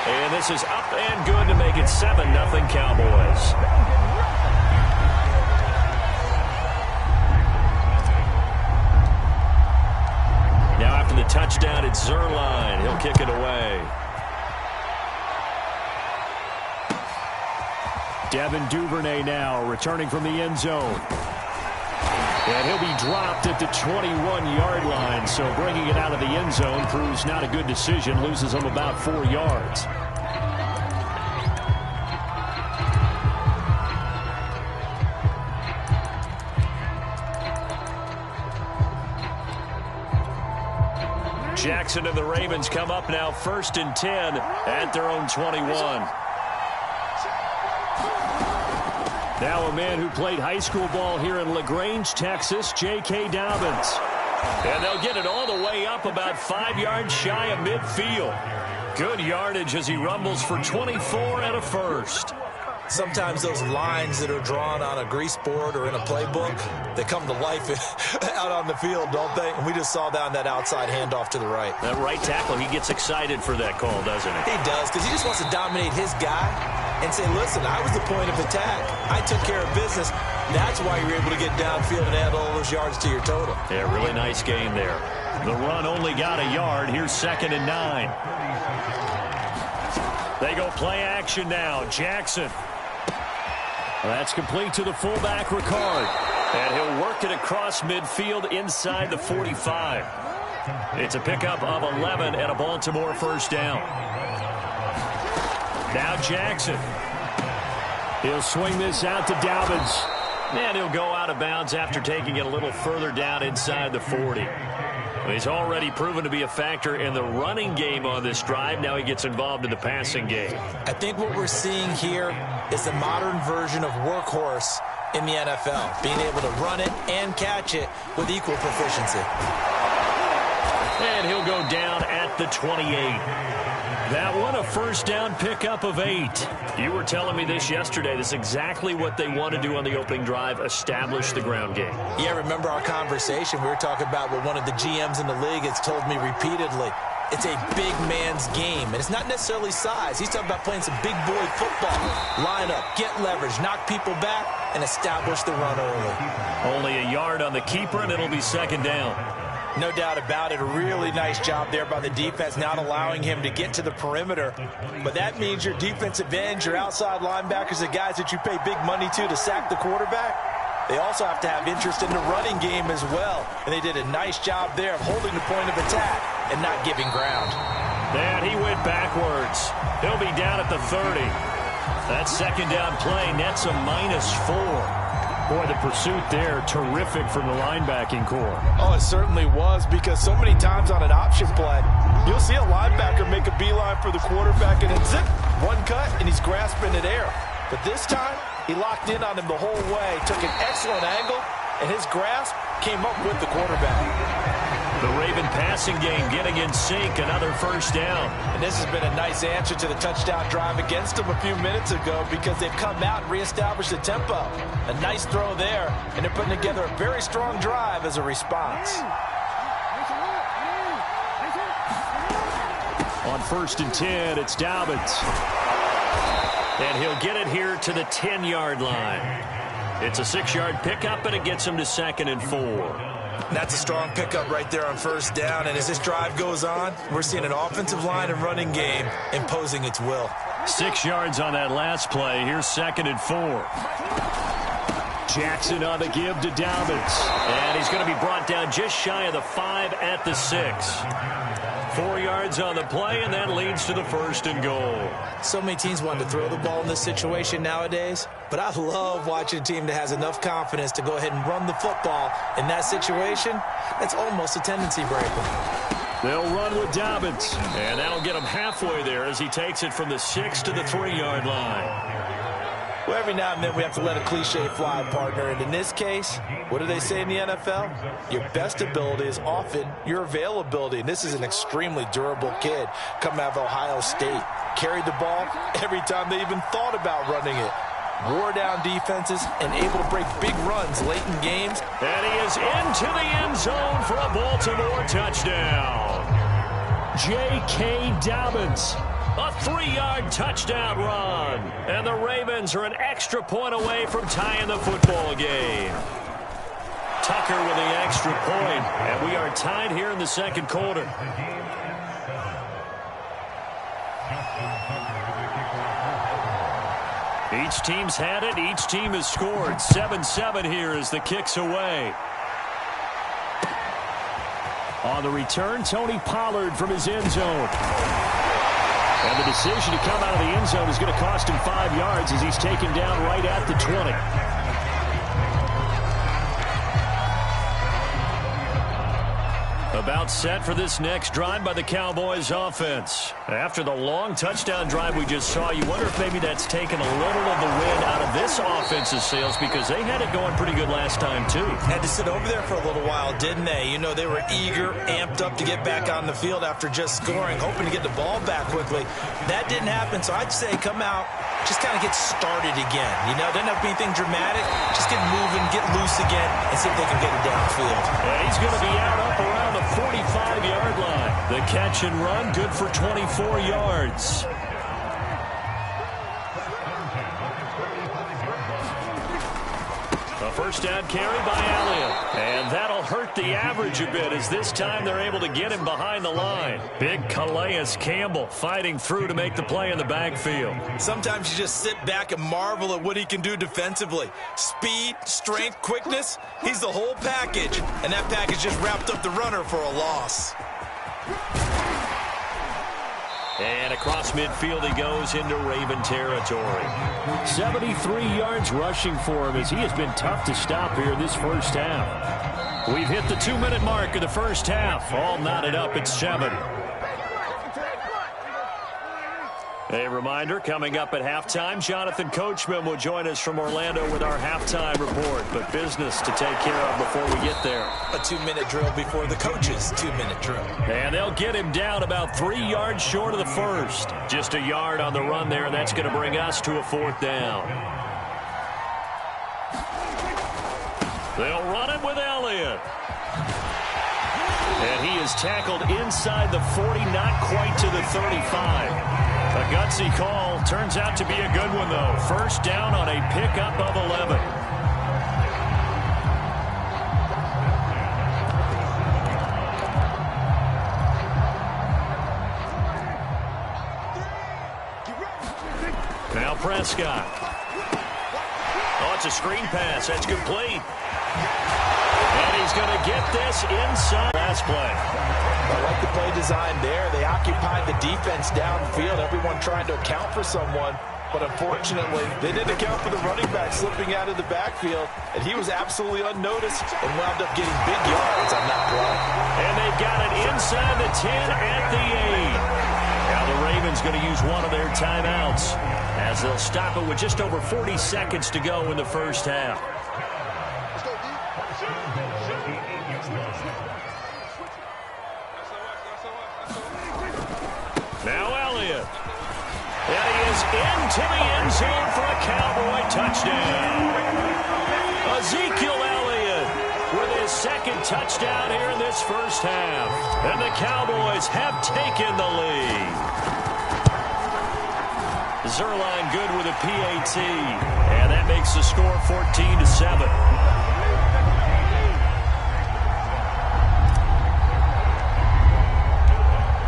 And this is up and good to make it 7-0 Cowboys. Now after the touchdown, it's Zerline. He'll kick it away. Devin Duvernay now returning from the end zone. And he'll be dropped at the 21-yard line, so bringing it out of the end zone proves not a good decision, loses him about 4 yards. Jackson and the Ravens come up now 1st and 10 at their own 21. Now a man who played high school ball here in LaGrange, Texas, J.K. Dobbins. And they'll get it all the way up about 5 yards shy of midfield. Good yardage as he rumbles for 24 and a first. Sometimes those lines that are drawn on a grease board or in a playbook, they come to life out on the field, don't they? And we just saw down that outside handoff to the right. That right tackle, he gets excited for that call, doesn't he? He does, because he just wants to dominate his guy and say, listen, I was the point of attack. I took care of business. That's why you're able to get downfield and add all those yards to your total. Yeah, really nice game there. The run only got a yard. Here's 2nd and 9. They go play action now. Jackson. That's complete to the fullback, Ricard. And he'll work it across midfield inside the 45. It's a pickup of 11 and a Baltimore first down. Now Jackson. He'll swing this out to Dobbins. And he'll go out of bounds after taking it a little further down inside the 40. He's already proven to be a factor in the running game on this drive. Now he gets involved in the passing game. I think what we're seeing here is the modern version of workhorse in the NFL, being able to run it and catch it with equal proficiency. And he'll go down at the 28. That one a first down pickup of 8. You were telling me this yesterday. This is exactly what they want to do on the opening drive, establish the ground game. Yeah, remember our conversation? We were talking about what one of the GMs in the league has told me repeatedly. It's a big man's game, and it's not necessarily size. He's talking about playing some big boy football. Line up, get leverage, knock people back, and establish the run early. Only a yard on the keeper, and it'll be 2nd down. No doubt about it. A really nice job there by the defense, not allowing him to get to the perimeter. But that means your defensive ends, your outside linebackers, the guys that you pay big money to sack the quarterback, they also have to have interest in the running game as well. And they did a nice job there of holding the point of attack and not giving ground. And he went backwards. He'll be down at the 30. That 2nd down play nets a -4. Boy, the pursuit there, terrific from the linebacking core. Oh, it certainly was, because so many times on an option play, you'll see a linebacker make a beeline for the quarterback, and then zip, one cut, and he's grasping at air. But this time, he locked in on him the whole way, took an excellent angle, and his grasp came up with the quarterback. The Raven passing game getting in sync, another first down. And this has been a nice answer to the touchdown drive against them a few minutes ago, because they've come out and reestablished the tempo. A nice throw there, and they're putting together a very strong drive as a response. On 1st and 10, it's Dobbins. And he'll get it here to the 10-yard line. It's a 6-yard pickup, and it gets him to 2nd and 4. That's a strong pickup right there on first down. And as this drive goes on, we're seeing an offensive line and running game imposing its will. 6 yards on that last play. Here's 2nd and 4. Jackson on the give to Dobbins. And he's going to be brought down just shy of the 5 at the 6. 4 yards on the play, and that leads to the 1st and goal. So many teams want to throw the ball in this situation nowadays, but I love watching a team that has enough confidence to go ahead and run the football in that situation. That's almost a tendency breaker. They'll run with Dobbins. And that'll get him halfway there as he takes it from the 6 to the 3-yard line. Well, every now and then we have to let a cliche fly, partner. And in this case, what do they say in the NFL? Your best ability is often your availability. And this is an extremely durable kid coming out of Ohio State. Carried the ball every time they even thought about running it. Wore down defenses and able to break big runs late in games. And he is into the end zone for a Baltimore touchdown. J.K. Dobbins. A 3-yard touchdown run. And the Ravens are an extra point away from tying the football game. Tucker with the extra point, and we are tied here in the second quarter. Each team's had it. Each team has scored. 7-7 here as the kick's away. On the return, Tony Pollard from his end zone. And the decision to come out of the end zone is going to cost him 5 yards as he's taken down right at the 20. About set for this next drive by the Cowboys offense. After the long touchdown drive we just saw, you wonder if maybe that's taken a little of the wind out of this offense's sails because they had it going pretty good last time too. Had to sit over there for a little while, didn't they? You know, they were eager, amped up to get back on the field after just scoring, hoping to get the ball back quickly. That didn't happen, so I'd say come out, just kind of get started again. You know, doesn't have to be anything dramatic. Just get moving, get loose again, and see if they can get it downfield. And he's going to be out up around the 45-yard line. The catch and run, good for 24 yards. A first down carry by Elliott. And that'll hurt the average a bit as this time they're able to get him behind the line. Big Calais Campbell fighting through to make the play in the backfield. Sometimes you just sit back and marvel at what he can do defensively. Speed, strength, quickness, he's the whole package. And that package just wrapped up the runner for a loss. And across midfield he goes into Raven territory. 73 yards rushing for him as he has been tough to stop here this first half. We've hit the 2-minute mark of the first half. All knotted up at 7. A reminder, coming up at halftime, Jonathan Coachman will join us from Orlando with our halftime report. But business to take care of before we get there. A 2-minute drill before the coach's 2-minute drill. And they'll get him down about 3 yards short of the first. Just a yard on the run there, and that's going to bring us to a 4th down. They'll run it with Elliott. And he is tackled inside the 40, not quite to the 35. A gutsy call. Turns out to be a good one, though. First down on a pickup of 11. Now Prescott. Oh, it's a screen pass. That's complete. And he's going to get this inside. Last play. I like the play design there. They occupied the defense downfield. Everyone trying to account for someone. But unfortunately, they didn't account for the running back slipping out of the backfield. And he was absolutely unnoticed and wound up getting big yards on that play. And they've got it inside the 10 at the 8. Now the Ravens going to use one of their timeouts as they'll stop it with just over 40 seconds to go in the first half. Now Elliott. And he is into the end zone for a Cowboy touchdown. Ezekiel Elliott with his second touchdown here in this first half. And the Cowboys have taken the lead. Zerline good with a PAT. And that makes the score 14-7.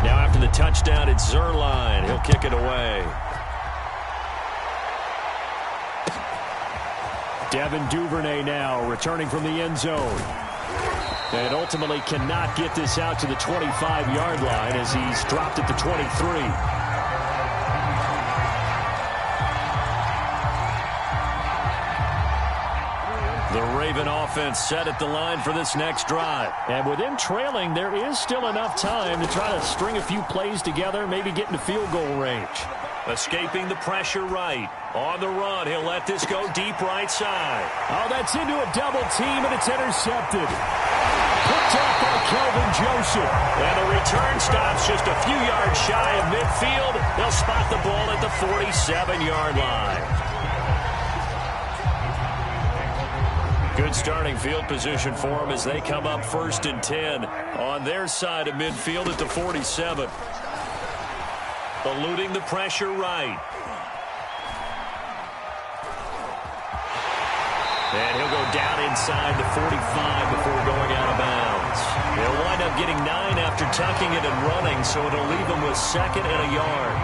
Now after the touchdown, it's Zerline. He'll kick it away. Devin Duvernay now returning from the end zone. And ultimately cannot get this out to the 25-yard line as he's dropped at the 23. The Raven offense set at the line for this next drive. And with them trailing, there is still enough time to try to string a few plays together, maybe get into field goal range. Escaping the pressure right. On the run, he'll let this go deep right side. Oh, that's into a double team, and it's intercepted. Picked up by Kelvin Joseph. And the return stops just a few yards shy of midfield. They'll spot the ball at the 47-yard line. Good starting field position for them as they come up 1st and 10 on their side of midfield at the 47. eluding the pressure right. And he'll go down inside the 45 before going out of bounds. He'll wind up getting 9 after tucking it and running, so it'll leave him with 2nd and a yard.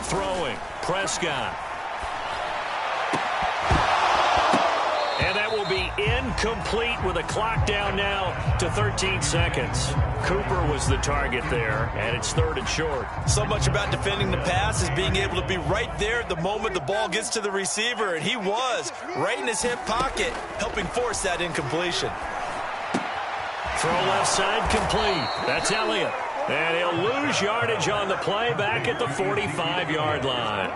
Throwing, Prescott. And that will be incomplete with a clock down now to 13 seconds. Cooper was the target there, and it's 3rd and short. So much about defending the pass is being able to be right there at the moment the ball gets to the receiver, and he was right in his hip pocket, helping force that incompletion. Throw left side complete. That's Elliott. And he'll lose yardage on the play back at the 45-yard line.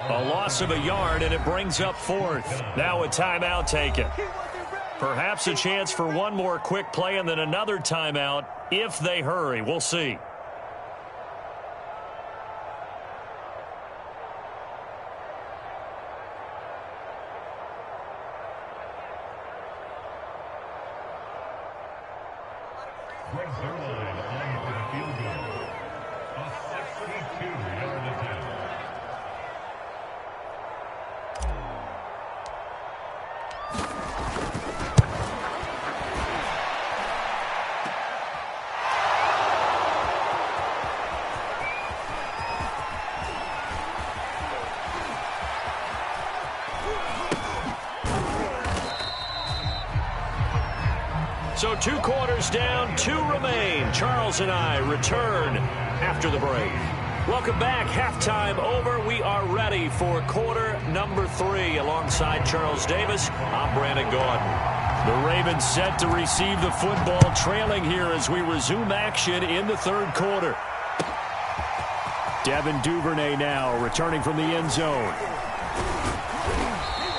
A loss of a yard, and it brings up 4th. Now a timeout taken. Perhaps a chance for one more quick play and then another timeout if they hurry. We'll see. So 2 quarters down, 2 remain. Charles and I return after the break. Welcome back. Halftime over. We are ready for quarter number 3. Alongside Charles Davis, I'm Brandon Gaudin. The Ravens set to receive the football, trailing here as we resume action in the 3rd quarter. Devin Duvernay now returning from the end zone.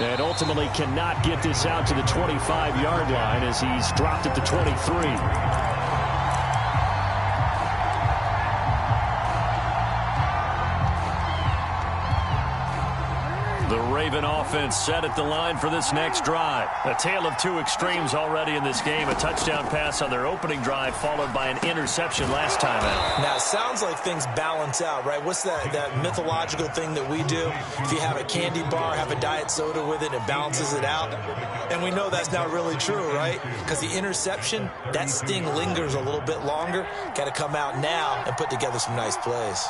And ultimately cannot get this out to the 25-yard line as he's dropped at the 23. The Raven offense set at the line for this next drive. A tale of 2 extremes already in this game. A touchdown pass on their opening drive followed by an interception last time out. Now, it sounds like things balance out, right? What's that mythological thing that we do? If you have a candy bar, have a diet soda with it, it balances it out. And we know that's not really true, right? Because the interception, that sting lingers a little bit longer. Got to come out now and put together some nice plays.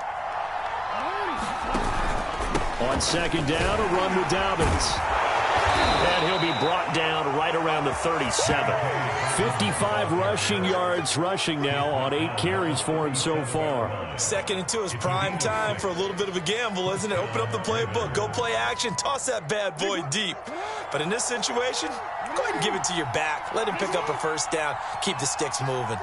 On 2nd down, a run with Dobbins. And he'll be brought down right around the 37. 55 rushing yards rushing now on 8 carries for him so far. 2nd and 2 is prime time for a little bit of a gamble, isn't it? Open up the playbook, go play action, toss that bad boy deep. But in this situation, go ahead and give it to your back. Let him pick up a 1st down. Keep the sticks moving.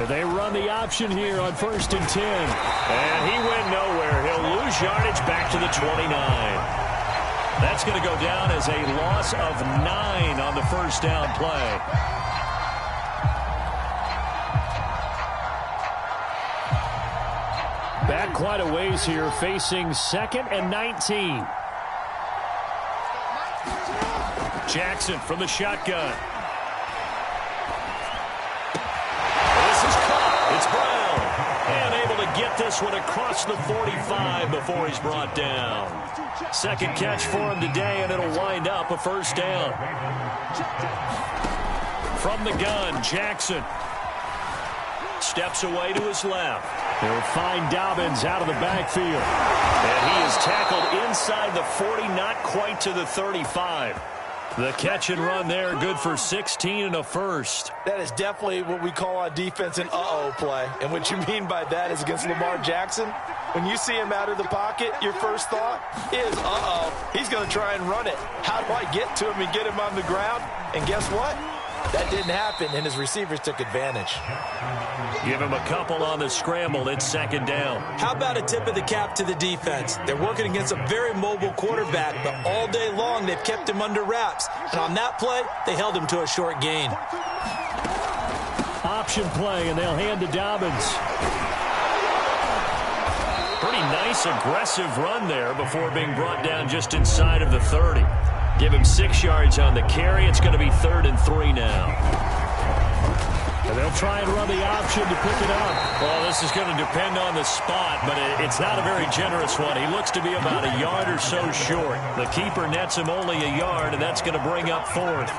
They run the option here on 1st and 10. And he went nowhere. He'll lose yardage back to the 29. That's going to go down as a loss of 9 on the 1st down play. Back quite a ways here, facing 2nd and 19. Jackson from the shotgun. It's Brown, and able to get this one across the 45 before he's brought down. 2nd catch for him today, and it'll wind up a 1st down. From the gun, Jackson steps away to his left. He'll find Dobbins out of the backfield. And he is tackled inside the 40, not quite to the 35. The catch and run there, good for 16 and a 1st. That is definitely what we call on defense an uh-oh play. And what you mean by that is against Lamar Jackson, when you see him out of the pocket, your first thought is, uh-oh, he's going to try and run it. How do I get to him and get him on the ground? And guess what? That didn't happen, and his receivers took advantage. Give him a couple on the scramble. It's 2nd down. How about a tip of the cap to the defense? They're working against a very mobile quarterback, but all day long they've kept him under wraps. And on that play, they held him to a short gain. Option play, and they'll hand to Dobbins. Pretty nice aggressive run there before being brought down just inside of the 30. Give him 6 yards on the carry. It's going to be 3rd and 3 now. And they'll try and run the option to pick it up. Well, this is going to depend on the spot, but it's not a very generous one. He looks to be about a yard or so short. The keeper nets him only a yard, and that's going to bring up 4th.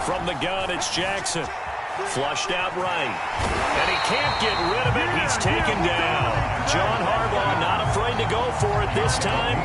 From the gun, it's Jackson. Flushed out right. And he can't get rid of it. He's taken down. John Harbaugh not afraid to go for it this time.